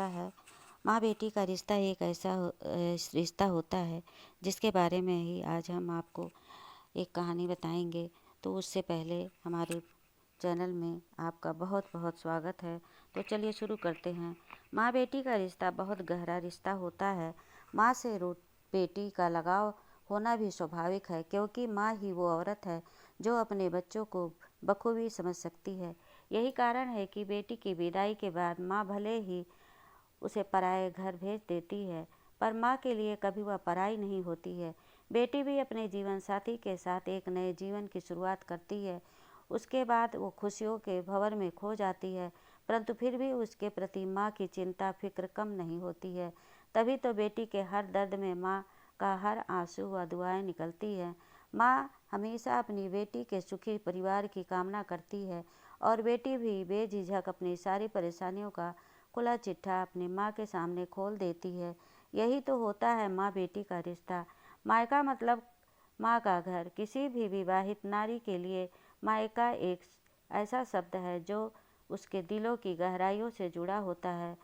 होता है। माँ बेटी का रिश्ता एक ऐसा रिश्ता होता है जिसके बारे में ही आज हम आपको एक कहानी बताएंगे। तो उससे पहले हमारे चैनल में आपका बहुत बहुत स्वागत है। तो चलिए शुरू करते हैं। माँ बेटी का रिश्ता बहुत गहरा रिश्ता होता है। माँ से बेटी का लगाव होना भी स्वाभाविक है, क्योंकि माँ ही वो औरत है जो अपने बच्चों को बखूबी समझ सकती है। यही कारण है कि बेटी की विदाई के बाद माँ भले ही उसे पराए घर भेज देती है, पर माँ के लिए कभी वह पराई नहीं होती है। बेटी भी अपने जीवन साथी के साथ एक नए जीवन की शुरुआत करती है। उसके बाद वो खुशियों के भंवर में खो जाती है, परंतु फिर भी उसके प्रति माँ की चिंता फिक्र कम नहीं होती है। तभी तो बेटी के हर दर्द में माँ का हर आंसू व दुआएं निकलती है। माँ हमेशा अपनी बेटी के सुखी परिवार की कामना करती है, और बेटी भी बेझिझक अपनी सारी परेशानियों का खुला चिट्ठा अपनी माँ के सामने खोल देती है। यही तो होता है माँ बेटी का रिश्ता। मायका मतलब माँ का घर। किसी भी विवाहित नारी के लिए मायका एक ऐसा शब्द है जो उसके दिलों की गहराइयों से जुड़ा होता है।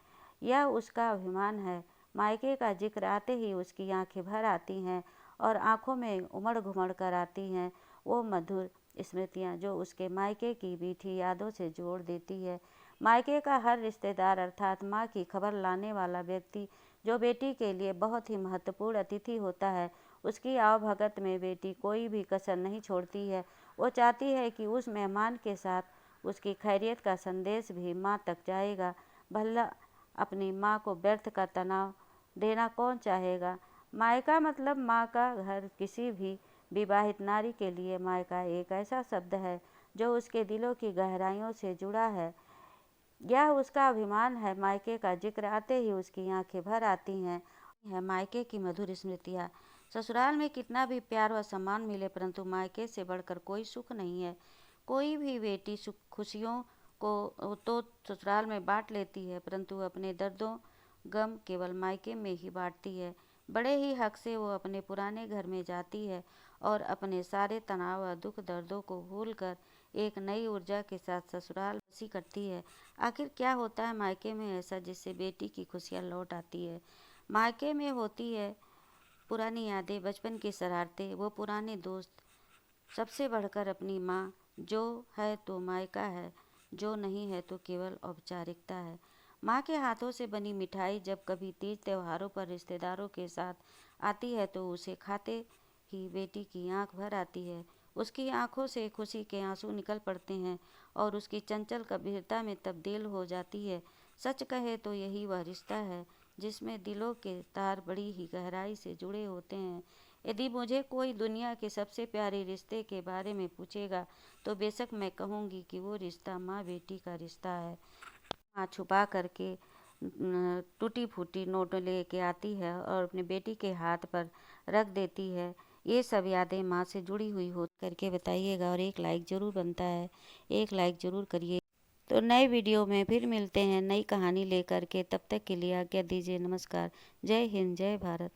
यह उसका अभिमान है। मायके का जिक्र आते ही उसकी आंखें भर आती हैं और आंखों में उमड़ घुमड़ कर आती हैं वो मधुर स्मृतियाँ जो उसके मायके की मीठी यादों से जोड़ देती है। मायके का हर रिश्तेदार अर्थात माँ की खबर लाने वाला व्यक्ति जो बेटी के लिए बहुत ही महत्वपूर्ण अतिथि होता है, उसकी आवभगत में बेटी कोई भी कसर नहीं छोड़ती है। वो चाहती है कि उस मेहमान के साथ उसकी खैरियत का संदेश भी माँ तक जाएगा। भला अपनी माँ को व्यर्थ का तनाव देना कौन चाहेगा। मायका मतलब माँ का घर। किसी भी विवाहित नारी के लिए मायका एक ऐसा शब्द है जो उसके दिलों की गहराइयों से जुड़ा है। यह उसका अभिमान है। मायके का जिक्र आते ही उसकी आंखें भर आती हैं। मायके की मधुर स्मृतियाँ। ससुराल में कितना भी प्यार व सम्मान मिले, परंतु मायके से बढ़कर कोई सुख नहीं है। कोई भी बेटी सुख खुशियों को तो ससुराल में बांट लेती है, परंतु अपने दर्दों गम केवल मायके में ही बांटती है। बड़े ही हक से वो अपने पुराने घर में जाती है और अपने सारे तनाव व दुख दर्दों को भूलकर एक नई ऊर्जा के साथ ससुराल बसी करती है। आखिर क्या होता है मायके में ऐसा जिससे बेटी की खुशियाँ लौट आती है। मायके में होती है पुरानी यादें, बचपन की शरारतें, वो पुराने दोस्त, सबसे बढ़कर अपनी माँ। जो है तो मायका है, जो नहीं है तो केवल औपचारिकता है। माँ के हाथों से बनी मिठाई जब कभी तीज त्योहारों पर रिश्तेदारों के साथ आती है तो उसे खाते ही बेटी की आंख भर आती है। उसकी आंखों से खुशी के आंसू निकल पड़ते हैं और उसकी चंचल गंभीरता में तब्दील हो जाती है। सच कहे तो यही वह रिश्ता है जिसमें दिलों के तार बड़ी ही गहराई से जुड़े होते हैं। यदि मुझे कोई दुनिया के सबसे प्यारे रिश्ते के बारे में पूछेगा तो बेशक मैं कहूँगी कि वो रिश्ता माँ बेटी का रिश्ता है। माँ छुपा करके टूटी फूटी नोट लेके आती है और अपने बेटी के हाथ पर रख देती है। ये सब यादें माँ से जुड़ी हुई हो करके बताइएगा, और एक लाइक ज़रूर बनता है, एक लाइक ज़रूर करिए। तो नए वीडियो में फिर मिलते हैं नई कहानी लेकर के। तब तक के लिए आज्ञा दीजिए। नमस्कार। जय हिंद, जय भारत।